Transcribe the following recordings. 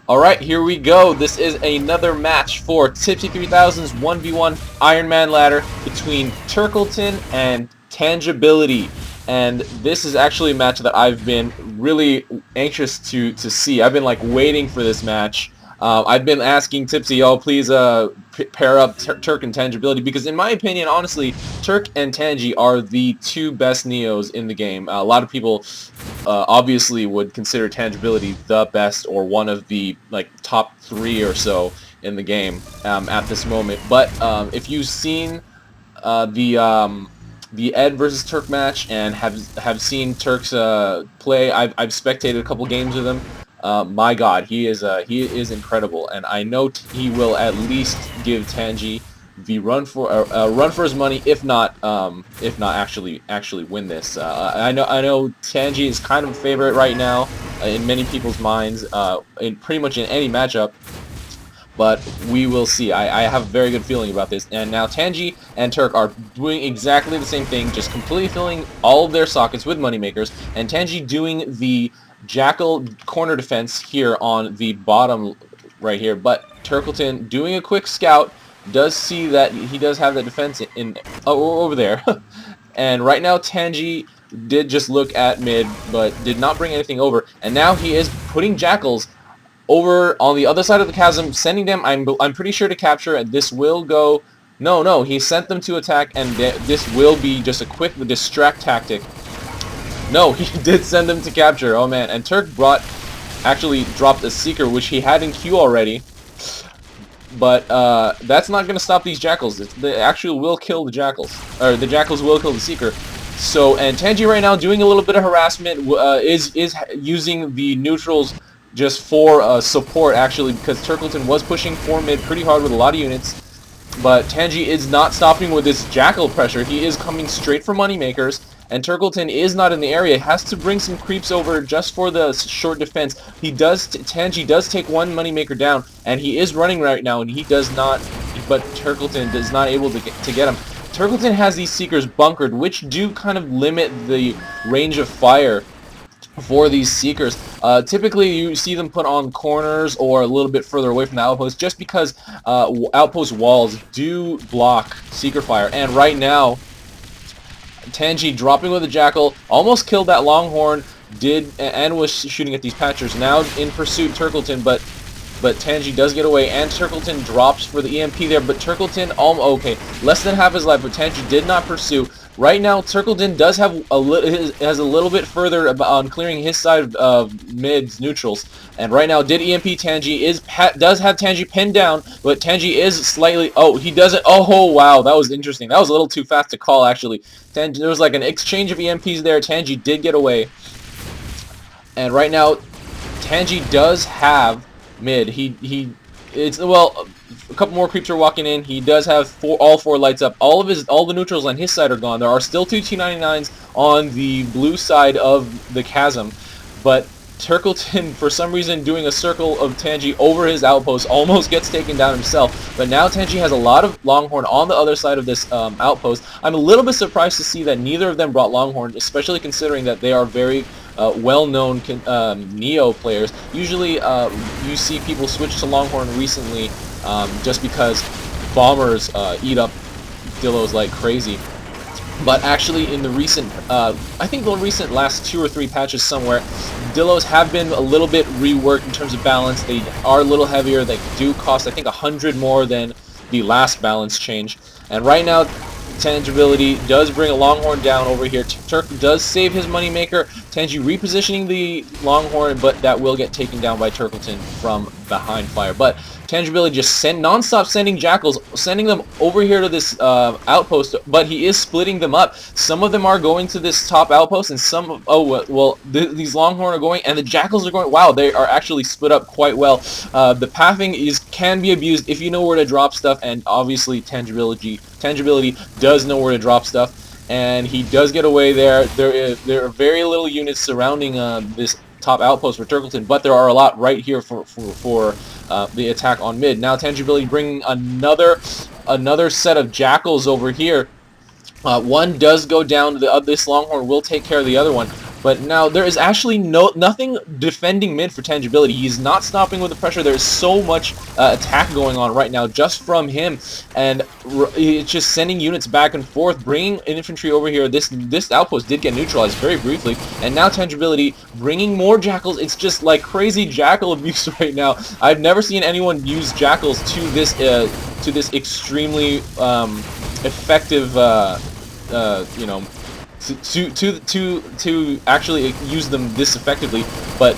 Alright, here we go. This is another match for Tipsy 3000's 1v1 Iron Man ladder between Turkleton and Tangibility. And this is actually a match that I've been really anxious to see. I've been like waiting for this match. I've been asking Tipsy, oh please pair up Turk and Tangibility, because in my opinion, honestly, Turk and Tangi are the two best Neos in the game. A lot of people obviously would consider Tangibility the best or one of the like top 3 or so in the game at this moment. But if you've seen the Ed versus Turk match and have seen Turk's play, I've spectated a couple games with him. My God, he is incredible, and I know he will at least give Tangi the run for his money, if not actually win this. I know Tangi is kind of a favorite right now in many people's minds, in pretty much in any matchup. But we will see. I have a very good feeling about this. And now Tangi and Turk are doing exactly the same thing, just completely filling all of their sockets with moneymakers, and Tangi doing the Jackal corner defense here on the bottom right here. But Turkleton doing a quick scout does see that he does have the defense in over there. And right now Tangi did just look at mid, but did not bring anything over. And now he is putting Jackals over on the other side of the chasm, sending them, I'm pretty sure, to capture, and this will go... No, he sent them to attack, and this will be just a quick distract tactic. No, he did send them to capture. Oh man, and Turk actually dropped a Seeker, which he had in queue already. But that's not going to stop these Jackals. They actually will kill the Jackals, or the Jackals will kill the Seeker. So, and Tangi right now doing a little bit of harassment, is using the neutrals just for support, actually, because Turkleton was pushing for mid pretty hard with a lot of units. But Tangi is not stopping with this Jackal pressure. He is coming straight for moneymakers, and Turkleton is not in the area. Has to bring some creeps over just for the short defense. Tangi does take one moneymaker down, and he is running right now, and he does not, but Turkleton is not able to get him. Turkleton has these Seekers bunkered, which do kind of limit the range of fire for these Seekers. Typically you see them put on corners or a little bit further away from the outpost, just because outpost walls do block Seeker fire. And right now Tangi dropping with a Jackal, almost killed that Longhorn, and was shooting at these Patchers. Now in pursuit Turkleton, but Tangi does get away, and Turkleton drops for the EMP there, but Turkleton, okay, less than half his life, but Tangi did not pursue. Right now, Turkleton does have has a little bit further on clearing his side of mid's neutrals, and right now did EMP Tangi, does have Tangi pinned down, but Tangi is slightly, he doesn't, oh wow, that was interesting. That was a little too fast to call, actually. There was like an exchange of EMPs there. Tangi did get away, and right now Tangi does have mid. Well, a couple more creeps are walking in. He does have all 4 lights up. All the neutrals on his side are gone. There are still 2 T99s on the blue side of the chasm, but Turkleton, for some reason, doing a circle of Tangi over his outpost, almost gets taken down himself. But now Tangi has a lot of Longhorn on the other side of this outpost. I'm a little bit surprised to see that neither of them brought Longhorn, especially considering that they are very well-known Neo players. Usually you see people switch to Longhorn recently just because bombers eat up Dillos like crazy. But actually in the recent, I think the recent last 2 or 3 patches somewhere, Dillos have been a little bit reworked in terms of balance. They are a little heavier. They do cost, I think, 100 more than the last balance change. And right now, Tangibility does bring a Longhorn down over here. Turk does save his moneymaker. Tangi repositioning the Longhorn, but that will get taken down by Turkleton from behind fire. But Tangibility just non-stop sending Jackals, sending them over here to this outpost, but he is splitting them up. Some of them are going to this top outpost, and some, these Longhorn are going, and the Jackals are going. Wow, they are actually split up quite well. The pathing can be abused if you know where to drop stuff, and obviously Tangibility does know where to drop stuff, and he does get away there. There are very little units surrounding this top outpost for Turkleton, but there are a lot right here for the attack on mid. Now Tangibility bringing another set of Jackals over here. One does go down. This Longhorn will take care of the other one. But now there is actually nothing defending mid for Tangibility. He's not stopping with the pressure. There's so much attack going on right now just from him, and it's just sending units back and forth, bringing infantry over here. This outpost did get neutralized very briefly, and now Tangibility bringing more jackals. It's just like crazy jackal abuse right now. I've never seen anyone use jackals to this extremely effective, you know, to actually use them this effectively. But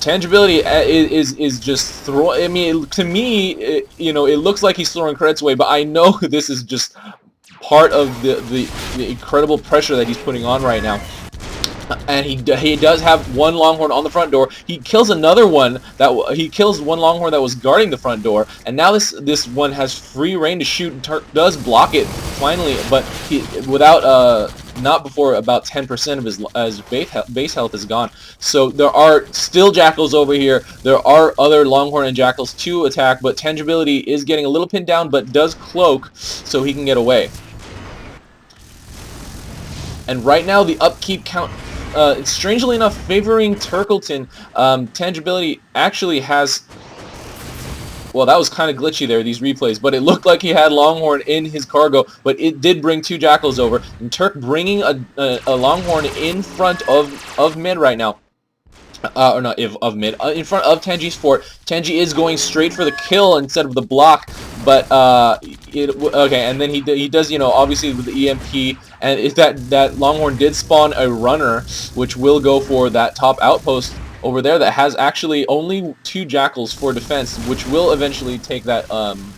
Tangibility is just I mean, to me, you know, it looks like he's throwing credits away, but I know this is just part of the incredible pressure that he's putting on right now. And he does have one Longhorn on the front door. He kills another one he kills one Longhorn that was guarding the front door, and now this one has free reign to shoot. And Turk does block it finally, but he not before about 10% of his base health is gone. So there are still jackals over here. There are other Longhorn and jackals to attack, but Tangibility is getting a little pinned down, but does cloak so he can get away. And right now the upkeep count, strangely enough, favoring Turkleton. Tangibility actually has... Well, that was kind of glitchy there, these replays, but it looked like he had Longhorn in his cargo, but it did bring two jackals over. And Turk bringing a Longhorn in front of mid right now. Or not of mid, in front of Tangi's fort. Tangi is going straight for the kill instead of the block, but okay, and then he does, you know, obviously with the EMP, and if that Longhorn did spawn a runner, which will go for that top outpost over there that has actually only two jackals for defense, which will eventually take that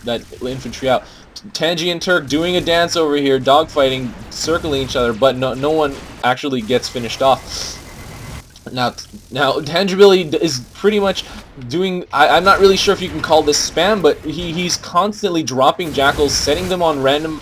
that infantry out. Tangi and Turk doing a dance over here, dogfighting, circling each other, but no one actually gets finished off. Now Tangibility is pretty much doing, I'm not really sure if you can call this spam, but he's constantly dropping jackals, setting them on random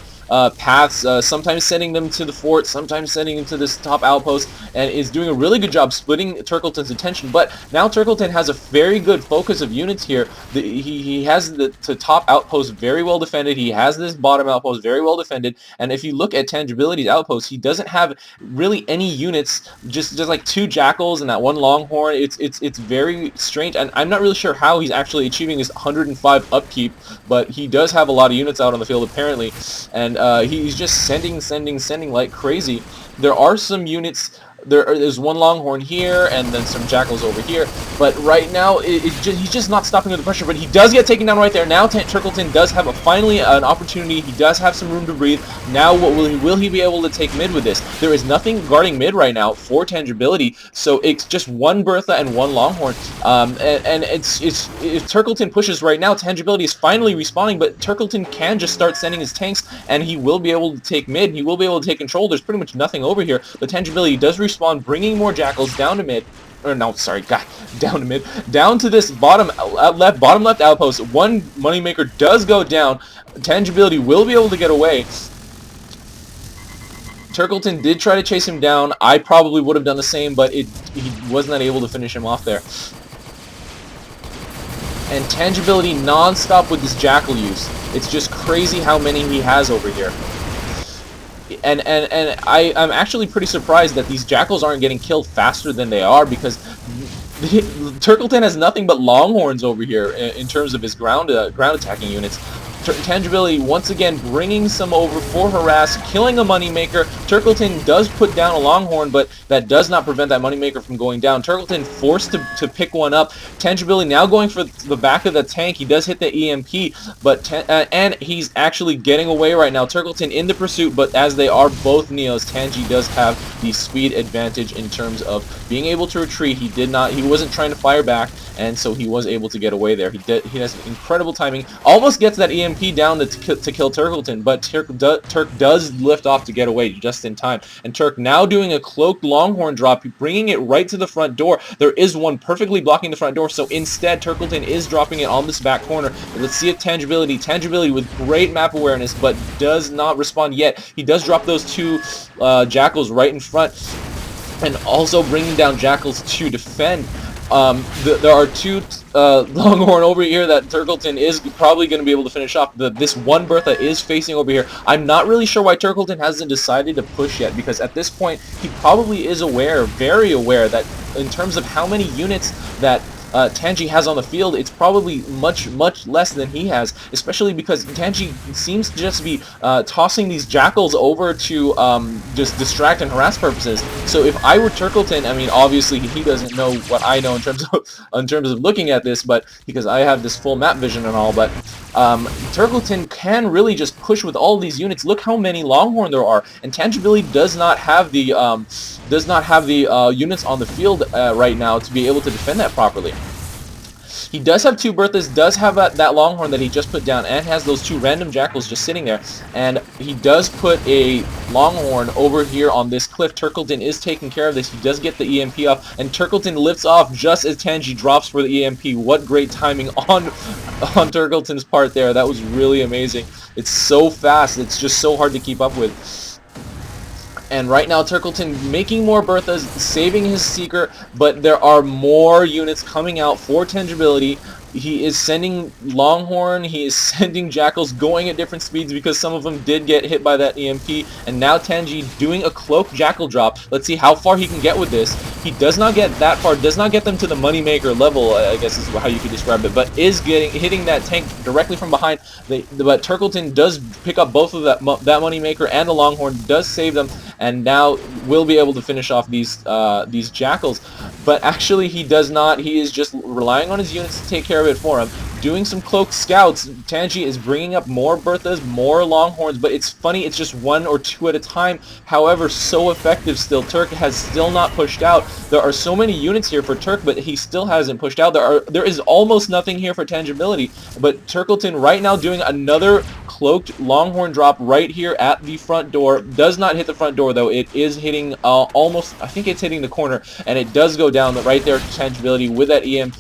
paths, sometimes sending them to the fort, sometimes sending them to this top outpost, and is doing a really good job splitting Turkleton's attention. But now Turkleton has a very good focus of units here. He has the top outpost very well defended. He has this bottom outpost very well defended. And if you look at Tangibility's outpost, he doesn't have really any units, just like two jackals and that one Longhorn. It's very strange, and I'm not really sure how he's actually achieving his 105 upkeep, but he does have a lot of units out on the field apparently, and he's just sending like crazy. There are some units. There's one Longhorn here, and then some jackals over here. But right now, he's just not stopping with the pressure. But he does get taken down right there. Now Turkleton does have finally an opportunity. He does have some room to breathe. Now, will he be able to take mid with this? There is nothing guarding mid right now for Tangibility, so it's just one Bertha and one Longhorn. And if Turkleton pushes right now, Tangibility is finally respawning. But Turkleton can just start sending his tanks, and he will be able to take mid. He will be able to take control. There's pretty much nothing over here. But Tangibility does respawn, bringing more jackals down to mid. Or no, sorry, God, down to mid. Down to this bottom left outpost. One Moneymaker does go down. Tangibility will be able to get away. Turkleton did try to chase him down. I probably would have done the same, but he was not able to finish him off there. And Tangibility non-stop with this jackal use. It's just crazy how many he has over here. And I'm actually pretty surprised that these jackals aren't getting killed faster than they are, because Turkleton has nothing but Longhorns over here in terms of his ground attacking units. Tangibility once again bringing some over for harass, killing a Moneymaker. Turkleton does put down a Longhorn, but that does not prevent that Moneymaker from going down. Turkleton forced to pick one up. Tangibility now going for the back of the tank. He does hit the EMP, but and he's actually getting away right now. Turkleton in the pursuit, but as they are both Neos, Tangi does have the speed advantage in terms of being able to retreat. He wasn't trying to fire back, and so he was able to get away there. He has incredible timing. Almost gets that EMP down to kill Turkleton, but Turk does lift off to get away just in time. And Turk now doing a cloaked Longhorn drop, bringing it right to the front door. There is one perfectly blocking the front door, so instead Turkleton is dropping it on this back corner. But let's see if Tangibility with great map awareness, but does not respond yet. He does drop those two jackals right in front, and also bringing down jackals to defend. There are two Longhorn over here that Turkleton is probably going to be able to finish off. This one Bertha is facing over here. I'm not really sure why Turkleton hasn't decided to push yet, because at this point he probably is aware, very aware, that in terms of how many units that Tangi has on the field, it's probably much less than he has, especially because Tangi seems to just be tossing these jackals over to just distract and harass purposes. So if I were Turkleton, I mean, obviously he doesn't know what I know in terms of looking at this, but because I have this full map vision and all, but Turkleton can really just push with all these units. Look how many Longhorn there are, and Tangibility does not have the units on the field right now to be able to defend that properly. He does have two Berthas, does have that Longhorn that he just put down, and has those two random Jackals just sitting there. And he does put a Longhorn over here on this cliff. Turkleton is taking care of this. He does get the EMP off, and Turkleton lifts off just as Tangi drops for the EMP. What great timing on Turkleton's part there. That was really amazing. It's so fast. It's just so hard to keep up with. And right now, Turkleton making more Berthas, saving his Seeker, but there are more units coming out for Tangibility. He is sending Longhorn, he is sending Jackals going at different speeds because some of them did get hit by that EMP. And now Tangi doing a cloak Jackal drop. Let's see how far he can get with this. He does not get that far, does not get them to the Moneymaker level, I guess is how you could describe it, but is hitting that tank directly from behind. But Turkleton does pick up both of that Moneymaker, and the Longhorn does save them, and now will be able to finish off these Jackals. But actually he does not. He is just relying on his units to take care of it for him. Doing some cloaked scouts. Tangi is bringing up more Berthas, more Longhorns, but it's funny, it's just one or two at a time. However, so effective still. Turk has still not pushed out. There are so many units here for Turk, but he still hasn't pushed out. There is almost nothing here for Tangibility, but Turkleton right now doing another cloaked Longhorn drop right here at the front door. Does not hit the front door though. It is hitting almost, I think it's hitting the corner, and it does go down right there to Tangibility with that EMP.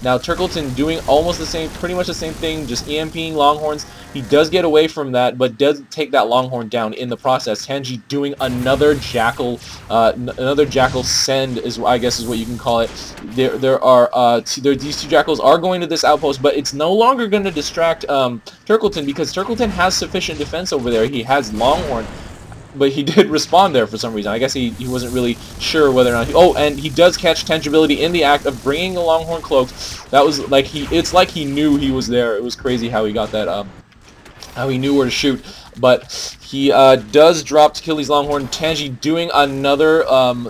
Now Turkleton doing almost the same, pretty much the same thing, just EMPing Longhorns. He does get away from that, but does take that Longhorn down in the process. Tangi doing another Jackal send, is I guess is what you can call it. These two Jackals are going to this outpost, but it's no longer going to distract Turkleton, because Turkleton has sufficient defense over there. He has Longhorn, but he did respond there for some reason. I guess he wasn't really sure whether or not and he does catch Tangibility in the act of bringing the Longhorn cloak. That was like it's like he knew he was there. It was crazy how he got that, how he knew where to shoot. But he does drop to kill these Longhorn. Tangi doing another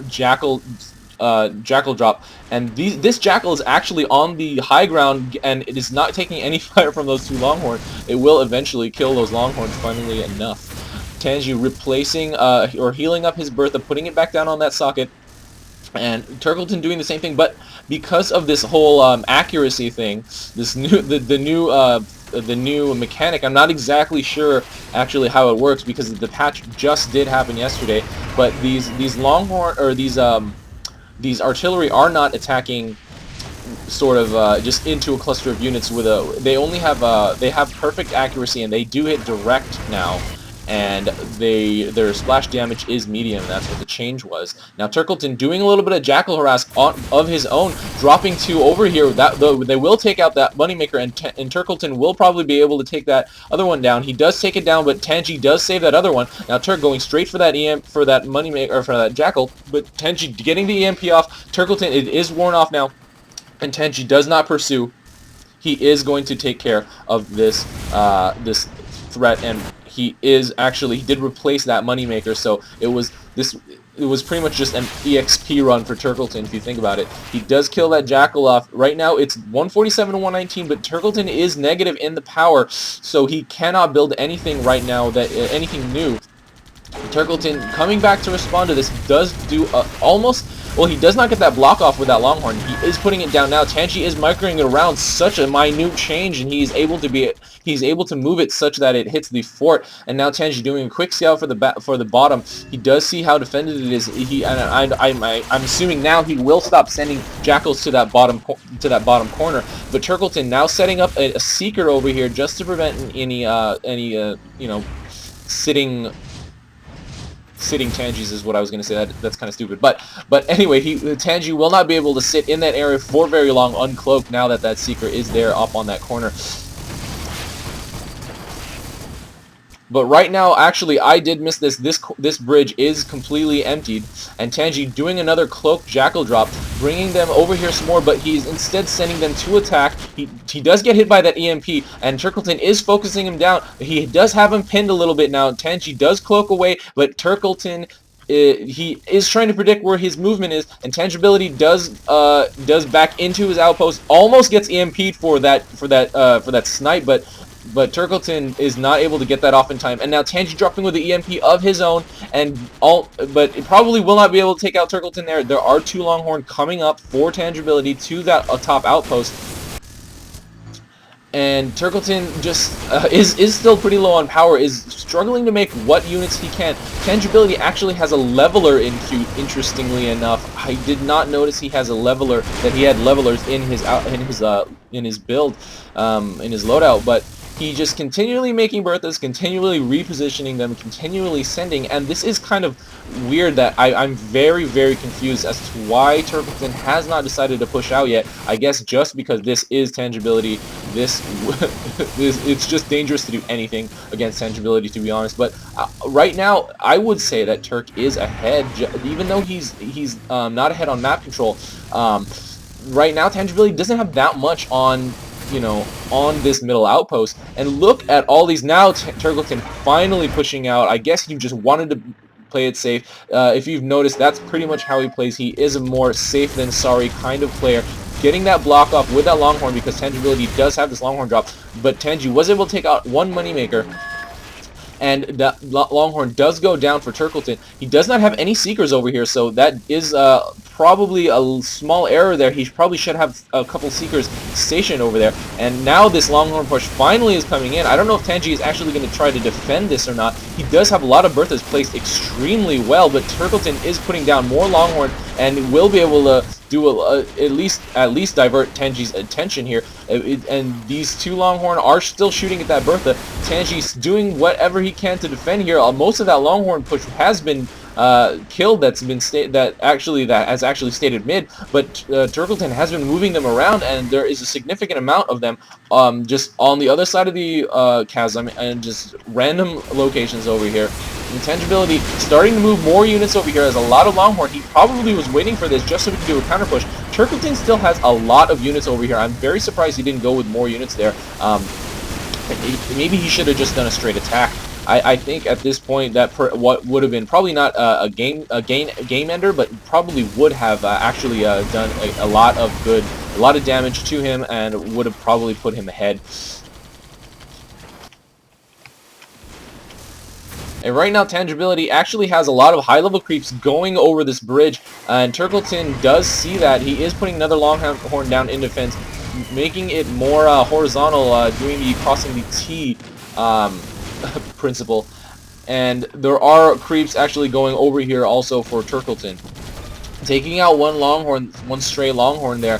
Jackal drop, and this Jackal is actually on the high ground, and it is not taking any fire from those two Longhorn. It will eventually kill those Longhorns finally enough. Tangi replacing or healing up his Bertha, putting it back down on that socket, and Turkleton doing the same thing. But because of this whole accuracy thing, this the new mechanic, I'm not exactly sure actually how it works, because the patch just did happen yesterday. But these Longhorn, or these artillery are not attacking sort of just into a cluster of units with they only have they have perfect accuracy, and they do hit direct now, and their splash damage is medium. That's what the change was. Now Turkleton doing a little bit of Jackal harass of his own, dropping two over here. They will take out that Moneymaker, and Turkleton will probably be able to take that other one down. He does take it down, but Tangi does save that other one. Now Turk going straight for that Moneymaker, or for that Jackal, but Tangi getting the EMP off. Turkleton, it is worn off now, and Tangi does not pursue. He is going to take care of this this threat, and he did replace that Moneymaker, so it was pretty much just an EXP run for Turkleton, if you think about it. He does kill that Jackal off. Right now it's 147 to 119, but Turkleton is negative in the power, so he cannot build anything right now, anything new. Turkleton coming back to respond to this does do almost... Well, he does not get that block off with that Longhorn. He is putting it down now. Tangi is microing it around, such a minute change, and he's able to move it such that it hits the fort. And now Tangi doing a quick scout for the bottom. He does see how defended it is. I'm assuming now he will stop sending Jackals to that bottom corner. But Turkleton now setting up a Seeker over here just to prevent any sitting sitting Tangis is what I was going to say. That's kind of stupid. But anyway, Tangi will not be able to sit in that area for very long uncloaked now that that Seeker is there up on that corner. But right now, actually, I did miss this. This bridge is completely emptied, and Tangi doing another cloak jackal drop, bringing them over here some more. But he's instead sending them to attack. He does get hit by that EMP, and Turkleton is focusing him down. He does have him pinned a little bit now. Tangi does cloak away, but Turkleton, he is trying to predict where his movement is, and Tangibility does back into his outpost. Almost gets EMP'd for that snipe, but Turkleton is not able to get that off in time. And now Tangi dropping with the EMP of his own, but it probably will not be able to take out Turkleton there. There are 2 Longhorn coming up for Tangibility to that top outpost. And Turkleton just is still pretty low on power, is struggling to make what units he can. Tangibility actually has a leveler in queue, interestingly enough. I did not notice he has a leveler, that he had levelers in his build, in his loadout, but he just continually making Berthas, continually repositioning them, continually sending, and this is kind of weird that I'm very, very confused as to why Turkleton has not decided to push out yet. I guess just because this is Tangibility, it's just dangerous to do anything against Tangibility, to be honest. But right now, I would say that Turk is ahead, even though he's not ahead on map control. Right now, Tangibility doesn't have that much on, on this middle outpost. And look at all these now. Turkleton finally pushing out. I guess he just wanted to play it safe. If you've noticed, that's pretty much how he plays. He is a more safe than sorry kind of player. Getting that block off with that Longhorn, because Tangibility does have this Longhorn drop. But Tangi was able to take out one Moneymaker. And that Longhorn does go down for Turkleton. He does not have any Seekers over here, so that is probably a small error there. He probably should have a couple Seekers stationed over there. And now this Longhorn push finally is coming in. I don't know if Tangi is actually going to try to defend this or not. He does have a lot of Berthas placed extremely well, but Turkleton is putting down more Longhorn and will be able to do at least divert Tangi's attention here. And these 2 Longhorn are still shooting at that Bertha. Tangi's doing whatever he can to defend here. Most of that Longhorn push has been killed. That has actually stated mid, but Turkleton has been moving them around, and there is a significant amount of them just on the other side of the chasm, and just random locations over here. And Tangibility starting to move more units over here, as a lot of Longhorn. He probably was waiting for this just so he could do a counter push. Turkleton still has a lot of units over here. I'm very surprised he didn't go with more units there. Maybe he should have just done a straight attack. I think at this point that what would have been probably not a game ender, but probably would have actually done a lot of good, a lot of damage to him, and would have probably put him ahead. And right now, Tangibility actually has a lot of high-level creeps going over this bridge, and Turkleton does see that. He is putting another Longhorn down in defense, making it more horizontal, doing the crossing the T principle. And there are creeps actually going over here also for Turkleton, taking out one stray Longhorn there.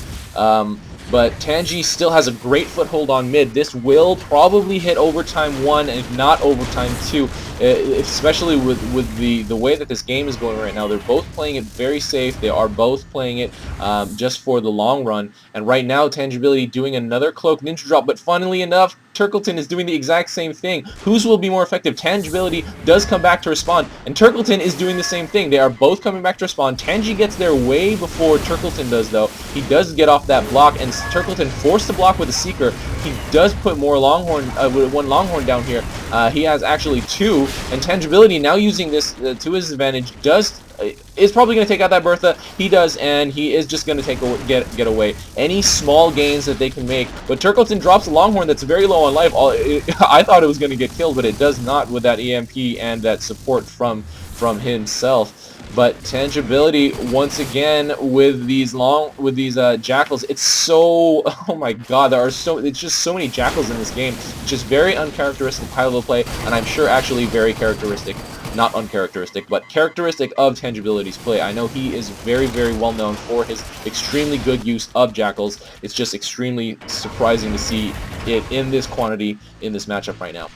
But Tangi still has a great foothold on mid. This will probably hit overtime 1, and if not overtime 2, especially with the way that this game is going right now. They're both playing it very safe. They are both playing it just for the long run. And right now, Tangibility doing another Cloak Ninja drop, but funnily enough, Turkleton is doing the exact same thing. Whose will be more effective? Tangibility does come back to respond, and Turkleton is doing the same thing. They are both coming back to respond. Tangi gets there way before Turkleton does, though. He does get off that block, and Turkleton forced to block with a Seeker. He does put more Longhorn, with one Longhorn down here. He has actually 2, and Tangibility now using this to his advantage is probably going to take out that Bertha. He does, and he is just going to get away. Any small gains that they can make. But Turkleton drops a Longhorn that's very low on life. I thought it was going to get killed, but it does not with that EMP and that support from himself. But Tangibility once again with these jackals. It's so, oh my god, it's just so many jackals in this game. It's just very uncharacteristic high-level play, and I'm sure actually very characteristic. Not uncharacteristic, but characteristic of Tangibility's play. I know he is very, very well known for his extremely good use of jackals. It's just extremely surprising to see it in this quantity in this matchup right now.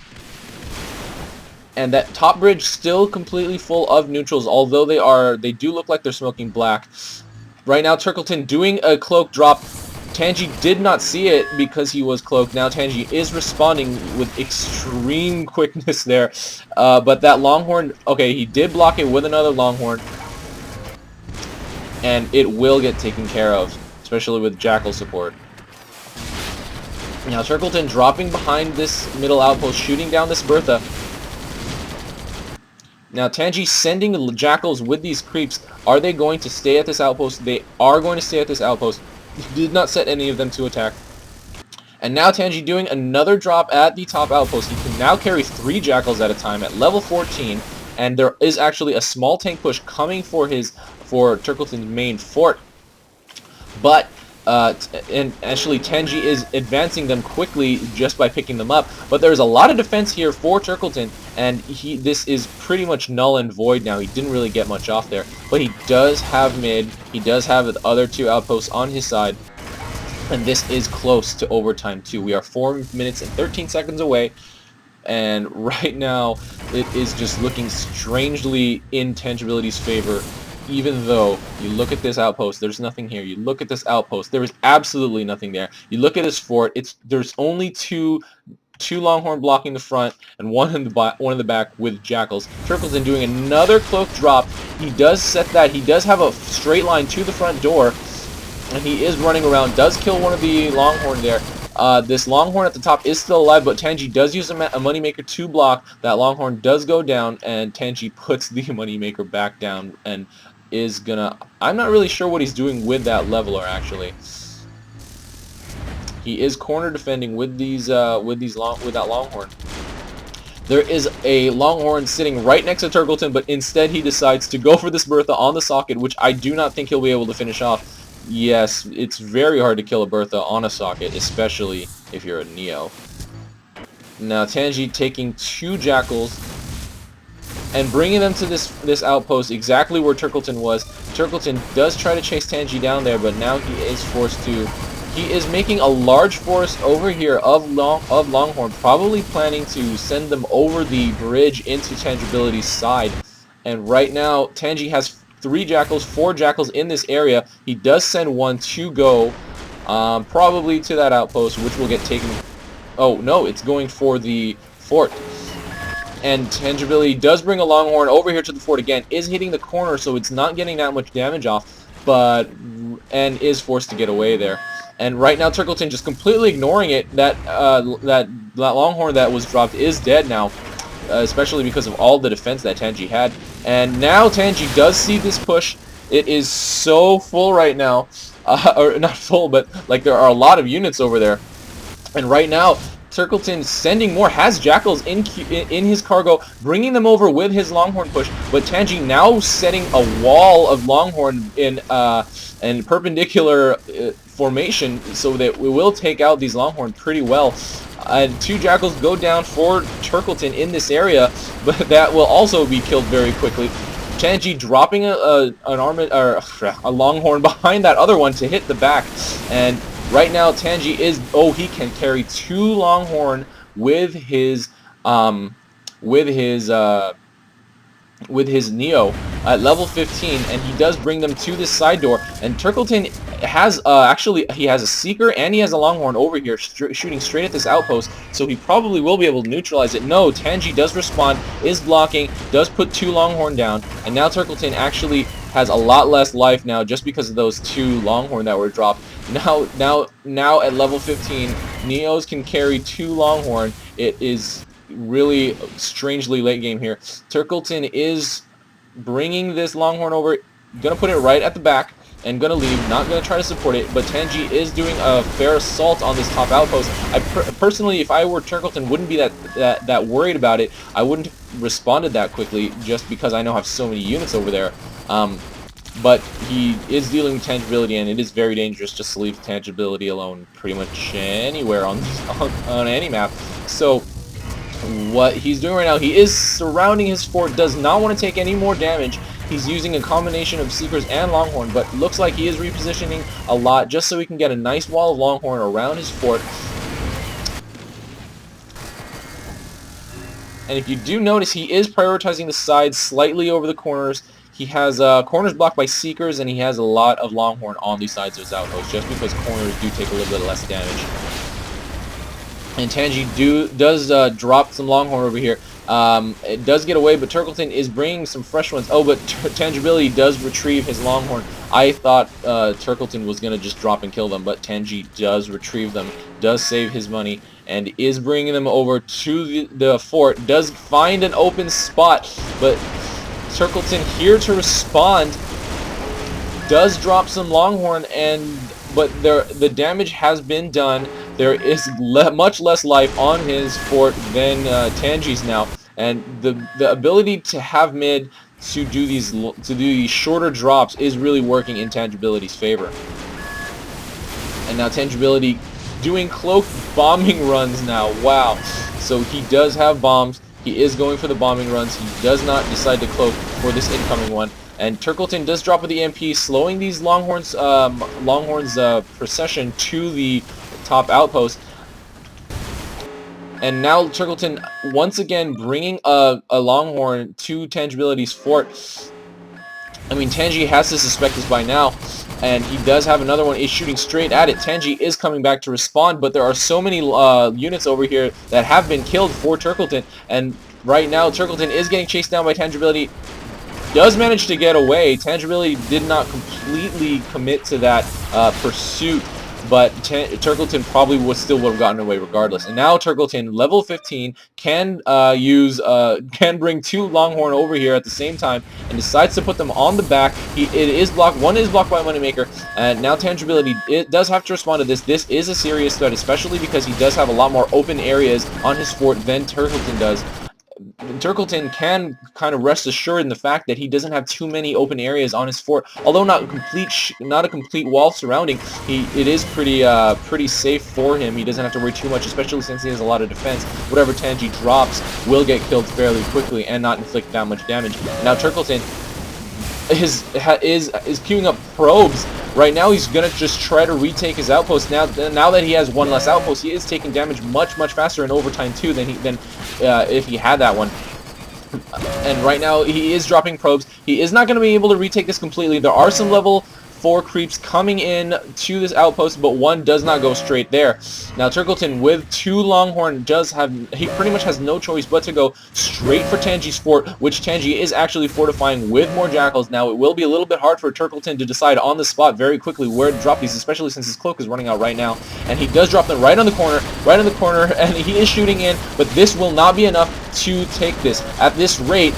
And that top bridge still completely full of neutrals, although they do look like they're smoking black. Right now, Turkleton doing a cloak drop. Tangi did not see it because he was cloaked. Now Tangi is responding with extreme quickness there. But that Longhorn, okay, he did block it with another Longhorn. And it will get taken care of, especially with Jackal support. Now Turkleton dropping behind this middle outpost, shooting down this Bertha. Now Tangi sending the Jackals with these creeps. Are they going to stay at this outpost? They are going to stay at this outpost. He did not set any of them to attack. And now Tangi doing another drop at the top outpost. He can now carry 3 Jackals at a time at level 14. And there is actually a small tank push coming for Turkleton's main fort. But and actually Tangi is advancing them quickly just by picking them up. But there's a lot of defense here for Turkleton, and this is pretty much null and void now. He didn't really get much off there. But he does have mid, he does have the other 2 outposts on his side, and this is close to overtime too. We are 4 minutes and 13 seconds away, and right now it is just looking strangely in Tangibility's favor. Even though you look at this outpost, there's nothing here. You look at this outpost, there is absolutely nothing there. You look at this fort, there's only two Longhorn blocking the front and one in the back with Jackals. Turkleton doing another cloak drop. He does set that. He does have a straight line to the front door, and he is running around. Does kill one of the Longhorn there. This Longhorn at the top is still alive, but Tangi does use a Moneymaker to block. That Longhorn does go down, and Tangi puts the Moneymaker back down and is gonna... I'm not really sure what he's doing with that leveler, actually. He is corner defending with that Longhorn. There is a Longhorn sitting right next to Turkleton, but instead he decides to go for this Bertha on the socket, which I do not think he'll be able to finish off. Yes, it's very hard to kill a Bertha on a socket, especially if you're a Neo. Now Tangi taking 2 Jackals and bringing them to this outpost exactly where Turkleton was. Turkleton does try to chase Tangi down there, but now he is forced to. He is making a large force over here of Longhorn, probably planning to send them over the bridge into Tangibility's side. And right now, Tangi has 3 Jackals, 4 Jackals in this area. He does send one to go, probably to that outpost, which will get taken. Oh no, it's going for the fort. And Tangibility does bring a Longhorn over here to the fort again, is hitting the corner, so it's not getting that much damage off, and is forced to get away there. And right now Turkleton just completely ignoring it. That Longhorn that was dropped is dead now, especially because of all the defense that Tangi had. And now Tangi does see this push. It is so full right now, or not full, but like there are a lot of units over there. And right now Turkleton sending more, has Jackals in his cargo, bringing them over with his Longhorn push, but Tangi now setting a wall of Longhorn in perpendicular formation so that we will take out these Longhorn pretty well. 2 Jackals go down for Turkleton in this area, but that will also be killed very quickly. Tangi dropping a Longhorn behind that other one to hit the back, and right now Tangi is, he can carry 2 Longhorn with his Neo at level 15, and he does bring them to this side door. And Turkleton has actually he has a Seeker and he has a Longhorn over here shooting straight at this outpost, so he probably will be able to neutralize it. No, Tangi does respond, is blocking, does put 2 Longhorn down, and now Turkleton actually has a lot less life now just because of those 2 Longhorn that were dropped. Now at level 15, Neos can carry 2 Longhorn. It is really strangely late game here. Turkleton is bringing this Longhorn over, gonna put it right at the back and gonna leave, not gonna try to support it, but Tangi is doing a fair assault on this top outpost. I personally, if I were Turkleton, wouldn't be that worried about it. I wouldn't have responded that quickly just because I know I have so many units over there. But he is dealing with Tangibility, and it is very dangerous just to leave Tangibility alone pretty much anywhere on any map. So what he's doing right now, he is surrounding his fort, does not want to take any more damage. He's using a combination of Seekers and Longhorn, but looks like he is repositioning a lot just so he can get a nice wall of Longhorn around his fort. And if you do notice, he is prioritizing the sides slightly over the corners. He has corners blocked by Seekers, and he has a lot of Longhorn on the sides of his outpost, just because corners do take a little bit less damage. And Tangi does drop some Longhorn over here. It does get away, but Turkleton is bringing some fresh ones. Oh, but Tangibility does retrieve his Longhorn. I thought Turkleton was going to just drop and kill them, but Tangi does retrieve them, does save his money, and is bringing them over to the fort. Does find an open spot, but Turkleton here to respond. Does drop some Longhorn, but the damage has been done. There is much less life on his fort than Tangi's now, and the ability to have mid to do these shorter drops is really working in Tangibility's favor. And now Tangibility doing cloak bombing runs now. Wow. So he does have bombs. He is going for the bombing runs. He does not decide to cloak for this incoming one. And Turkleton does drop with the MP, slowing these Longhorns' procession to the top outpost. And now Turkleton once again bringing a Longhorn to Tangibility's fort. I mean, Tangi has to suspect this by now, and he does have another one. Is shooting straight at it. Tangi is coming back to respond, but there are so many units over here that have been killed for Turkleton, and right now Turkleton is getting chased down by Tangibility. Does manage to get away. Tangibility did not completely commit to that pursuit, but Turkleton probably would have gotten away regardless. And now Turkleton, level 15, can bring two Longhorn over here at the same time, and decides to put them on the back. It is blocked. One is blocked by Moneymaker, and now Tangibility does have to respond to this. This is a serious threat, especially because he does have a lot more open areas on his fort than Turkleton does. Turkleton can kind of rest assured in the fact that he doesn't have too many open areas on his fort. Although not a complete wall surrounding, it is pretty safe for him. He doesn't have to worry too much, especially since he has a lot of defense. Whatever Tangi drops will get killed fairly quickly and not inflict that much damage. Now Turkleton is queuing up probes. Right now he's gonna just try to retake his outpost. Now that he has one less outpost, he is taking damage much faster in overtime too than if he had that one. And right now he is dropping probes. He is not going to be able to retake this completely. There are some level 4 creeps coming in to this outpost, but one does not go straight there. Now Turkleton with two Longhorn he pretty much has no choice but to go straight for Tangi's fort, which Tangi is actually fortifying with more Jackals. Now it will be a little bit hard for Turkleton to decide on the spot very quickly where to drop these, especially since his cloak is running out right now. And he does drop them right on the corner, and he is shooting in, but this will not be enough to take this. At this rate,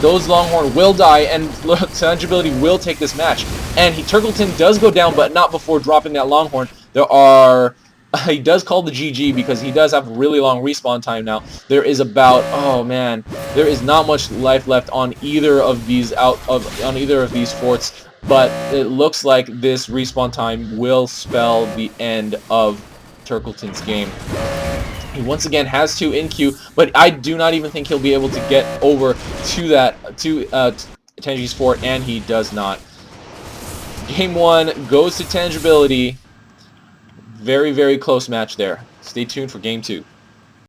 those Longhorn will die, and Tangibility will take this match. And Turkleton does go down, but not before dropping that Longhorn. He does call the GG because he does have really long respawn time now. There is there is not much life left on either of these forts, but it looks like this respawn time will spell the end of Turkleton's game. He once again has two in queue, but I do not even think he'll be able to get over to Tangi's fort, and he does not. Game 1 goes to Tangibility. Very close match there. Stay tuned for Game 2.